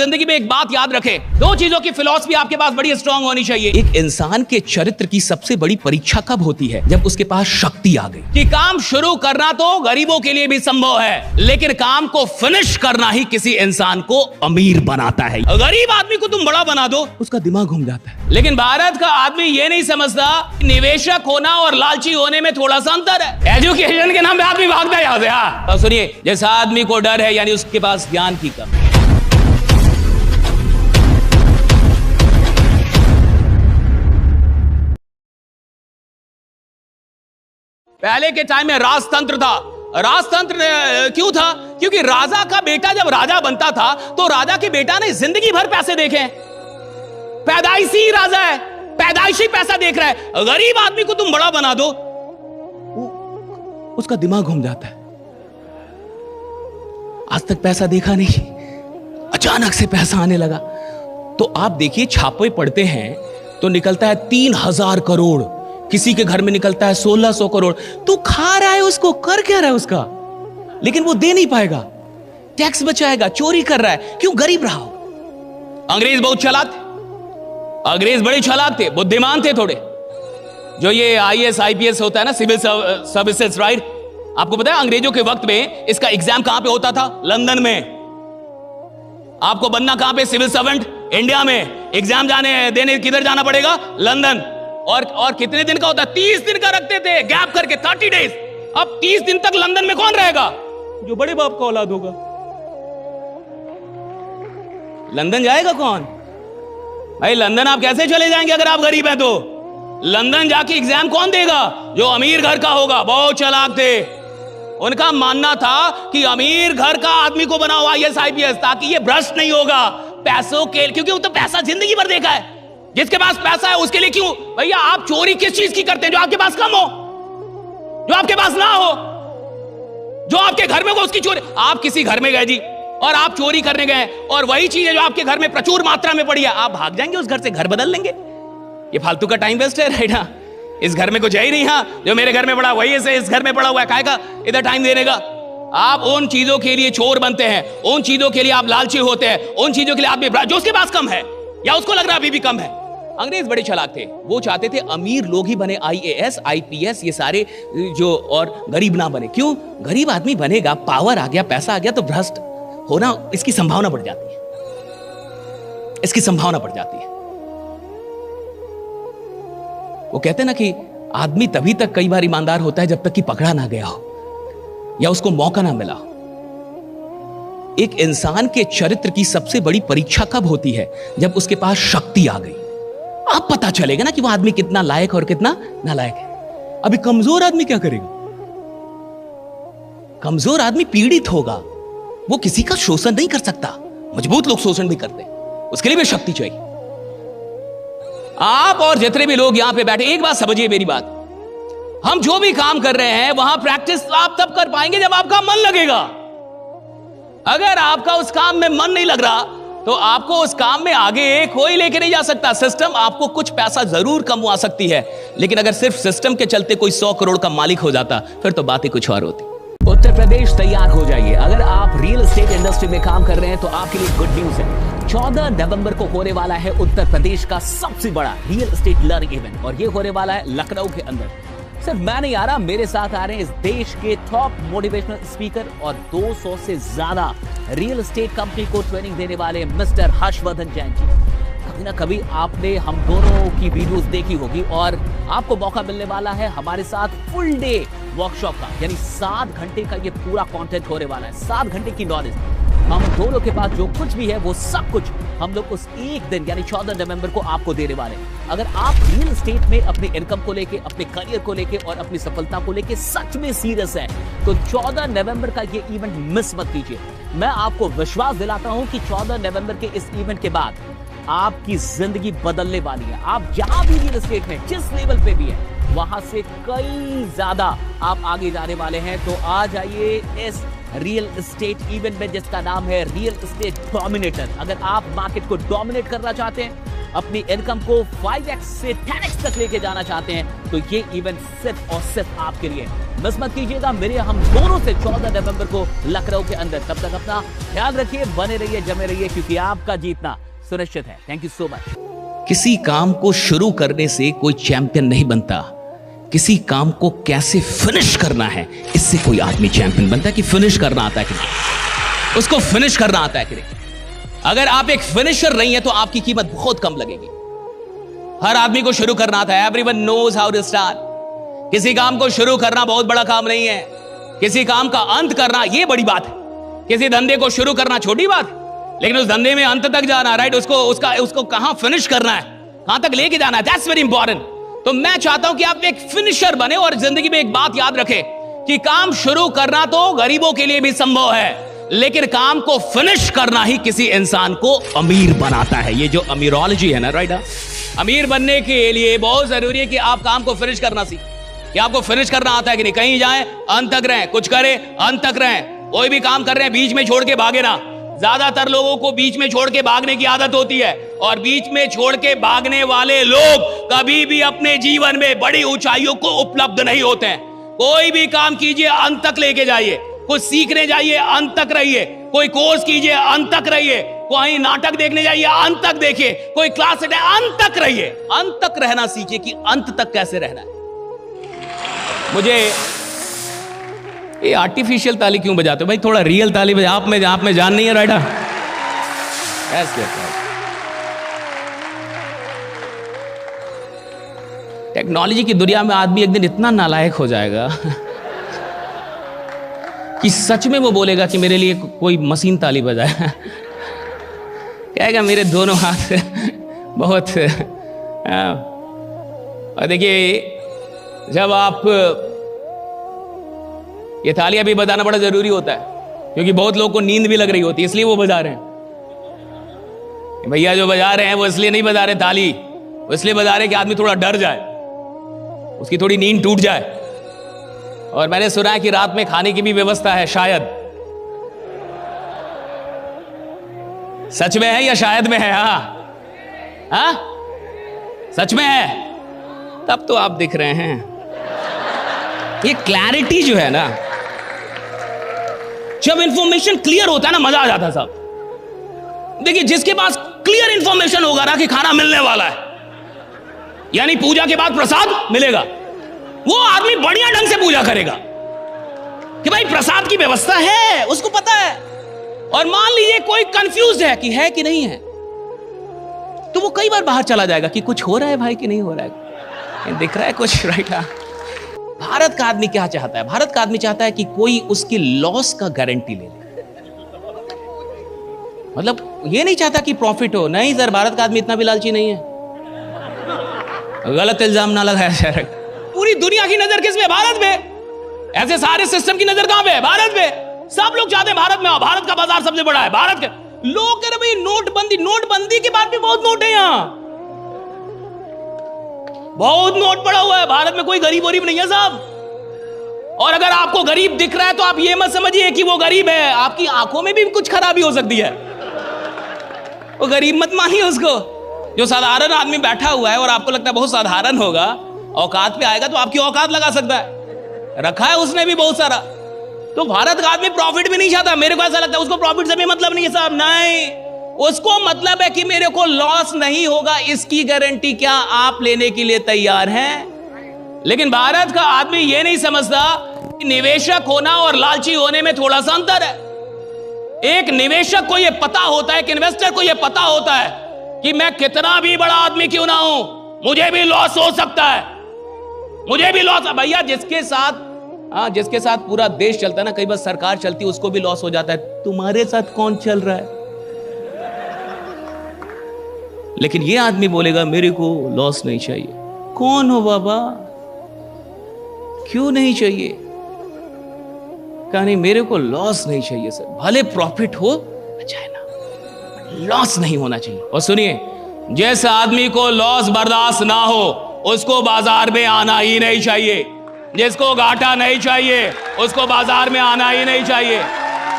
जिंदगी में एक बात याद रखें, दो चीजों की फिलॉसफी आपके पास बड़ी स्ट्रांग होनी चाहिए। एक इंसान के चरित्र की सबसे बड़ी परीक्षा कब होती है? जब उसके पास शक्ति आ गई कि काम शुरू करना तो गरीबों के लिए भी संभव है, लेकिन काम को फिनिश करना ही किसी इंसान को अमीर बनाता है। गरीब आदमी को तुम बड़ा बना दो, उसका दिमाग घूम जाता है। लेकिन भारत का आदमी ये नहीं समझता निवेशक होना और लालची होने में थोड़ा सा अंतर है। एजुकेशन के नाम पे आदमी भागता है यहां से। सुनिए, जैसा आदमी को डर है यानी उसके पास ज्ञान की कमी है। पहले के टाइम में राजतंत्र था। राजतंत्र क्यों था? क्योंकि राजा का बेटा जब राजा बनता था तो राजा के बेटा ने जिंदगी भर पैसे देखे। पैदाइशी राजा है, पैदाइशी पैसा देख रहा है। गरीब आदमी को तुम बड़ा बना दो, उसका दिमाग घूम जाता है। आज तक पैसा देखा नहीं, अचानक से पैसा आने लगा। तो आप देखिए, छापे पड़ते हैं तो निकलता है 3000 करोड़, किसी के घर में निकलता है 1600 करोड़। तू खा रहा है उसको, कर क्या रहा है उसका, लेकिन वो दे नहीं पाएगा, टैक्स बचाएगा, चोरी कर रहा है। क्यों? गरीब रहा हो। अंग्रेज बहुत चालाक थे, अंग्रेज बड़े चालाक थे, बुद्धिमान थे थोड़े। जो ये IAS IPS होता है ना, सिविल सर्विसेज, राइट? आपको पता है अंग्रेजों के वक्त में इसका एग्जाम कहां पे होता था? लंदन में। आपको बनना कहां पे? सिविल सर्वेंट इंडिया में। एग्जाम देने किधर जाना पड़ेगा? लंदन। और कितने दिन का होता है? 30 दिन का रखते थे, गैप करके 30 डेज। अब 30 दिन तक लंदन में कौन रहेगा? जो बड़े बाप का औलाद होगा। लंदन जाएगा कौन? भाई लंदन आप कैसे चले जाएंगे अगर आप गरीब हैं तो? लंदन जाके एग्जाम कौन देगा? जो अमीर घर का होगा। बहुत चालाक थे। उनका मानना था कि अमीर घर का आदमी को बनाओ IAS IPS, ताकि ये भ्रष्ट नहीं होगा पैसों के, क्योंकि वो तो पैसा जिंदगी भर देखा है। जिसके पास पैसा है उसके लिए क्यों? भैया आप चोरी किस चीज की करते हैं? जो आपके पास कम हो, जो आपके पास ना हो, जो आपके घर में हो उसकी चोरी। आप किसी घर में गए जी और आप चोरी करने गए, और वही चीज है जो आपके घर में प्रचुर मात्रा में पड़ी है, आप भाग जाएंगे उस घर से, घर बदल लेंगे। ये फालतू का टाइम वेस्ट है, राइट? ना, इस घर में कुछ है ही नहीं। हाँ, जो मेरे घर में पड़ा वही से इस घर में पड़ा हुआ है, काहे का इधर टाइम देने का? आप उन चीजों के लिए चोर बनते हैं, उन चीजों के लिए आप लालची होते हैं, उन चीजों के लिए आप जो उसके पास कम है या उसको लग रहा है अभी भी कम है। अंग्रेज बड़े चालाक थे, वो चाहते थे अमीर लोग ही बने, IAS IPS ये सारे जो, और गरीब ना बने। क्यों? गरीब आदमी बनेगा, पावर आ गया, पैसा आ गया तो भ्रष्ट होना इसकी संभावना बढ़ जाती है, इसकी संभावना बढ़ जाती है। वो कहते हैं ना कि आदमी तभी तक कई बार ईमानदार होता है जब तक कि पकड़ा ना गया हो या उसको मौका ना मिला। एक इंसान के चरित्र की सबसे बड़ी परीक्षा कब होती है? जब उसके पास शक्ति आ गई। अब पता चलेगा ना कि वो आदमी कितना लायक और कितना नालायक है। अभी कमजोर आदमी क्या करेगा? कमजोर आदमी पीड़ित होगा, वो किसी का शोषण नहीं कर सकता। मजबूत लोग शोषण भी करते हैं, उसके लिए भी शक्ति चाहिए। आप और जितने भी लोग यहां पे बैठे, एक बात समझिए मेरी बात, हम जो भी काम कर रहे हैं वहां प्रैक्टिस आप तब कर पाएंगे जब आपका मन लगेगा। अगर आपका उस काम में मन नहीं लग रहा तो आपको उस काम में आगे कोई लेके नहीं जा सकता। सिस्टम आपको कुछ पैसा जरूर कमवा सकती है, लेकिन अगर सिर्फ सिस्टम के चलते कोई 100 करोड़ का मालिक हो जाता फिर तो बात ही कुछ और होती। उत्तर प्रदेश तैयार हो जाइए। अगर आप रियल एस्टेट इंडस्ट्री में काम कर रहे हैं तो आपके लिए गुड न्यूज है। 14 नवंबर को होने वाला है उत्तर प्रदेश का सबसे बड़ा रियल एस्टेट लर्निंग इवेंट, और ये होने वाला है लखनऊ के अंदर। सिर्फ मैं नहीं आ रहा, मेरे साथ आ रहे हैं इस देश के टॉप मोटिवेशनल स्पीकर और 200 से ज्यादा रियल एस्टेट कंपनी को ट्रेनिंग देने वाले मिस्टर हर्षवर्धन जैन जी। कभी ना कभी आपने हम दोनों की वीडियोस देखी होगी, और आपको मौका मिलने वाला है हमारे साथ फुल डे वर्कशॉप का, यानी 7 घंटे का ये पूरा कंटेंट होने वाला है। 7 घंटे की नॉलेज, हम दोनों के पास जो कुछ भी है वो सब कुछ हम लोग उस एक दिन यानी 14 नवंबर को आपको देने वाले हैं। अगर आप रियल एस्टेट में अपने इनकम को लेके, अपने करियर को लेके और अपनी सफलता को लेके सच में सीरियस है तो 14 नवंबर का ये इवेंट मिस मत कीजिए। मैं आपको विश्वास दिलाता हूं कि 14 नवंबर के इस इवेंट के बाद आपकी जिंदगी बदलने वाली है। आप जहां भी रियल एस्टेट में जिस लेवल पे भी है वहां से कई ज्यादा आप आगे जाने वाले हैं। तो आ जाइए इस रियल एस्टेट इवेंट में जिसका नाम है रियल एस्टेट डोमिनेटर। अगर आप मार्केट को डोमिनेट करना चाहते हैं अपनी इनकम को 5x से 10x तक लेके जाना चाहते हैं तो ये इवेंट सिर्फ और सिर्फ आपके लिए। मिस मत कीजिएगा मेरे हम दोनों से 14 नवंबर को लखनऊ के अंदर। तब तक अपना ख्याल रखिए, बने रहिए, जमे रहिए, क्योंकि आपका जीतना सुनिश्चित है। Thank you so much. किसी काम को शुरू करने से कोई चैंपियन नहीं बनता, किसी काम को कैसे फिनिश करना है इससे कोई आदमी चैंपियन बनता है। कि फिनिश करना आता है कि नहीं, उसको फिनिश करना आता है कि नहीं। अगर आप एक फिनिशर नहीं है तो आपकी कीमत बहुत कम लगेगी। हर आदमी को शुरू करना आता है। Everyone knows how to start. किसी काम को शुरू करना बहुत बड़ा काम नहीं है, किसी काम का अंत करना यह बड़ी बात है। किसी धंधे को शुरू करना छोटी बात है, लेकिन उस धंधे में अंत तक जाना, राइट, उसको कहां फिनिश करना है, कहां तक लेके जाना है, दैट्स वेरी इंपॉर्टेंट। तो मैं चाहता हूं कि आप एक फिनिशर बने और जिंदगी में एक बात याद रखें कि काम शुरू करना तो गरीबों के लिए भी संभव है, लेकिन काम को फिनिश करना ही किसी इंसान को अमीर बनाता है। ये जो अमीरोलॉजी है ना, राइट, अमीर बनने के लिए बहुत जरूरी है कि आप काम को फिनिश करना सीखें, कि आपको फिनिश करना आता है कि नहीं। कहीं जाएं अंत तक रहें, कुछ करें अंत तक रहें। कोई भी काम कर रहे हैं बीच में छोड़ के भागे ना। ज्यादातर लोगों को बीच में छोड़ के भागने की आदत होती है, और बीच में छोड़ के भागने वाले लोग कभी भी अपने जीवन में बड़ी ऊंचाइयों को उपलब्ध नहीं होते हैं। कोई भी काम कीजिए अंत तक लेके जाइए, कुछ सीखने जाइए अंत तक रहिए, कोई कोर्स कीजिए अंत तक रहिए, कोई नाटक देखने जाइए अंत तक देखिए, कोई क्लास अंत तक रहिए। अंत तक रहना सीखिए कि अंत तक कैसे रहना है। मुझे ये आर्टिफिशियल ताली क्यों बजाते हो भाई, थोड़ा रियल ताली बजा। आप में जान नहीं है, राइडा ऐसे। टेक्नोलॉजी की दुनिया में आदमी एक दिन इतना नालायक हो जाएगा कि सच में वो बोलेगा कि मेरे लिए कोई मशीन ताली बजाए। कहेगा मेरे दोनों हाथ बहुत। और देखिए, जब आप ये तालियां भी बजाना बड़ा जरूरी होता है, क्योंकि बहुत लोगों को नींद भी लग रही होती है, इसलिए वो बजा रहे हैं। भैया जो बजा रहे हैं वो इसलिए नहीं बजा रहे ताली, वो इसलिए बजा रहे कि आदमी थोड़ा डर जाए, उसकी थोड़ी नींद टूट जाए। और मैंने सुना है कि रात में खाने की भी व्यवस्था है, शायद। सच में है या शायद में है? हाँ, सच में है। तब तो आप दिख रहे हैं। ये क्लैरिटी जो है ना, जब इंफॉर्मेशन क्लियर होता है ना, मजा आ जाता है साहब। देखिए, जिसके पास क्लियर इंफॉर्मेशन होगा ना कि खाना मिलने वाला है, यानी पूजा के बाद प्रसाद मिलेगा, वो आदमी बढ़िया ढंग से पूजा करेगा कि भाई प्रसाद की व्यवस्था है, उसको पता है। और मान लीजिए कोई कंफ्यूज है कि है कि नहीं है, तो वो कई बार बाहर चला जाएगा कि कुछ हो रहा है भाई कि नहीं हो रहा है, दिख रहा है कुछ, राइट। भारत का आदमी क्या चाहता है? भारत का आदमी चाहता है कि कोई उसकी लॉस का गारंटी ले ले। मतलब ये नहीं चाहता कि प्रॉफिट हो। नहीं सर, भारत का आदमी इतना भी लालची नहीं है। गलत इल्जाम ना लगाया जाए। पूरी दुनिया की नजर किस पे? भारत पे। ऐसे सारे सिस्टम की नजर कहां पे है? भारत पे। सब लोग चाहते हैं भारत में आओ, भारत का बाजार सबसे बड़ा है, भारत के लोग कह रहे भाई नोटबंदी के बाद भी बहुत नोट है, यहां बहुत नोट पड़ा हुआ है। भारत में कोई गरीब नहीं है साहब। और अगर आपको गरीब दिख रहा है तो आप ये मत समझिए कि वो गरीब है, आपकी आंखों में भी कुछ खराबी हो सकती है। वो गरीब मत मानिए उसको। जो साधारण आदमी बैठा हुआ है और आपको लगता है बहुत साधारण होगा, औकात पे आएगा तो आपकी औकात लगा सकता है। रखा है उसने भी बहुत सारा। तो भारत का आदमी प्रॉफिट भी नहीं चाहता। मेरे को ऐसा लगता है उसको प्रॉफिट से भी मतलब नहीं है साहब। नहीं, उसको मतलब है कि मेरे को लॉस नहीं होगा, इसकी गारंटी क्या आप लेने के लिए तैयार हैं? लेकिन भारत का आदमी यह नहीं समझता कि निवेशक होना और लालची होने में थोड़ा सा अंतर है। एक निवेशक को यह पता होता है, कि इन्वेस्टर को यह पता होता है कि मैं कितना भी बड़ा आदमी क्यों ना हूं, मुझे भी लॉस हो सकता है, मुझे भी लॉस। भैया जिसके साथ पूरा देश चलता है ना, कई बार सरकार चलती है, उसको भी लॉस हो जाता है। तुम्हारे साथ कौन चल रहा है? लेकिन ये आदमी बोलेगा मेरे को लॉस नहीं चाहिए। कौन हो बाबा? क्यों नहीं चाहिए? कहा नहीं, मेरे को लॉस नहीं चाहिए सर, भले प्रॉफिट हो चाहे ना, लॉस नहीं होना चाहिए। और सुनिए, जिस आदमी को लॉस बर्दाश्त ना हो उसको बाजार में आना ही नहीं चाहिए। जिसको घाटा नहीं चाहिए उसको बाजार में आना ही नहीं चाहिए।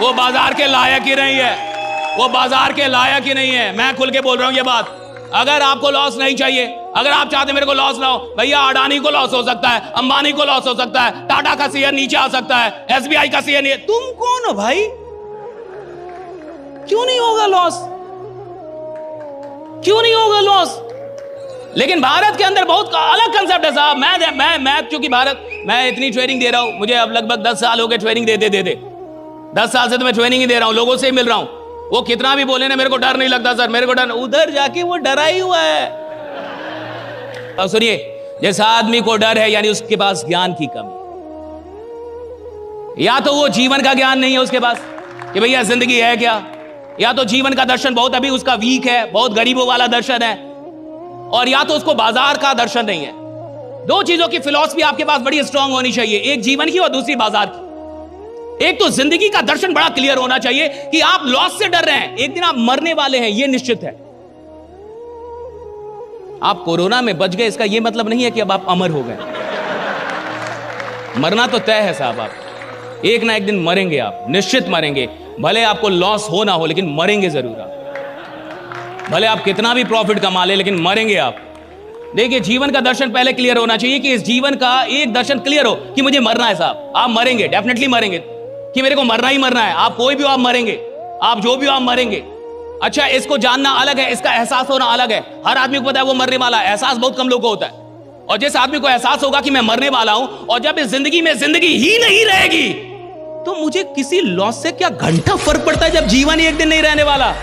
वो बाजार के लायक ही नहीं है, वो बाजार के लायक ही नहीं है। मैं खुल के बोल रहा हूं ये बात। अगर आपको लॉस नहीं चाहिए, अगर आप चाहते मेरे को लॉस ना हो, भैया अडानी को लॉस हो सकता है, अंबानी को लॉस हो सकता है, टाटा का शेयर नीचे आ सकता है, एसबीआई का शेयर नहीं। तुम कौन हो भाई? क्यों नहीं होगा लॉस? क्यों नहीं होगा लॉस? लेकिन भारत के अंदर बहुत अलग कंसेप्ट है साहब। मैं क्योंकि मैं इतनी ट्रेनिंग दे रहा हूं, मुझे अब लगभग 10 साल हो गए ट्रेनिंग देते 10 साल से तो मैं ट्रेनिंग ही दे रहा हूं, लोगों से ही मिल रहा हूं। वो कितना भी बोले ना, मेरे को डर नहीं लगता सर, मेरे को डर। उधर जाके वो डरा ही हुआ है। अब सुनिए, जिस आदमी को डर है यानी उसके पास ज्ञान की कमी। या तो वो जीवन का ज्ञान नहीं है उसके पास कि भैया जिंदगी है क्या, या तो जीवन का दर्शन बहुत अभी उसका वीक है, बहुत गरीबों वाला दर्शन है, और या तो उसको बाजार का दर्शन नहीं है। दो चीजों की फिलॉसफी आपके पास बड़ी स्ट्रांग होनी चाहिए, एक जीवन की और दूसरी बाजार की। एक तो जिंदगी का दर्शन बड़ा क्लियर होना चाहिए कि आप लॉस से डर रहे हैं, एक दिन आप मरने वाले हैं, यह निश्चित है। आप कोरोना में बच गए इसका यह मतलब नहीं है कि अब आप अमर हो गए। मरना तो तय है साहब, आप एक ना एक दिन मरेंगे, आप निश्चित मरेंगे। भले आपको लॉस हो ना हो, लेकिन मरेंगे जरूर आप। भले आप कितना भी प्रॉफिट कमा ले, लेकिन मरेंगे आप। देखिए, जीवन का दर्शन पहले क्लियर होना चाहिए कि इस जीवन का एक दर्शन क्लियर हो कि मुझे मरना है साहब। आप मरेंगे, डेफिनेटली मरेंगे, कि मेरे को मरना ही मरना है। आप कोई भी हो, आप मरेंगे, आप जो भी हो, आप मरेंगे। अच्छा, इसको जानना अलग है, इसका एहसास होना अलग है। हर आदमी को पता है वो मरने वाला है, एहसास बहुत कम लोगों को होता है। और जिस आदमी को एहसास होगा कि मैं मरने वाला हूं, और जब इस जिंदगी में जिंदगी ही नहीं रहेगी, तो मुझे किसी लॉस से क्या घंटा फर्क पड़ता है जब जीवन ही एक दिन नहीं रहने वाला।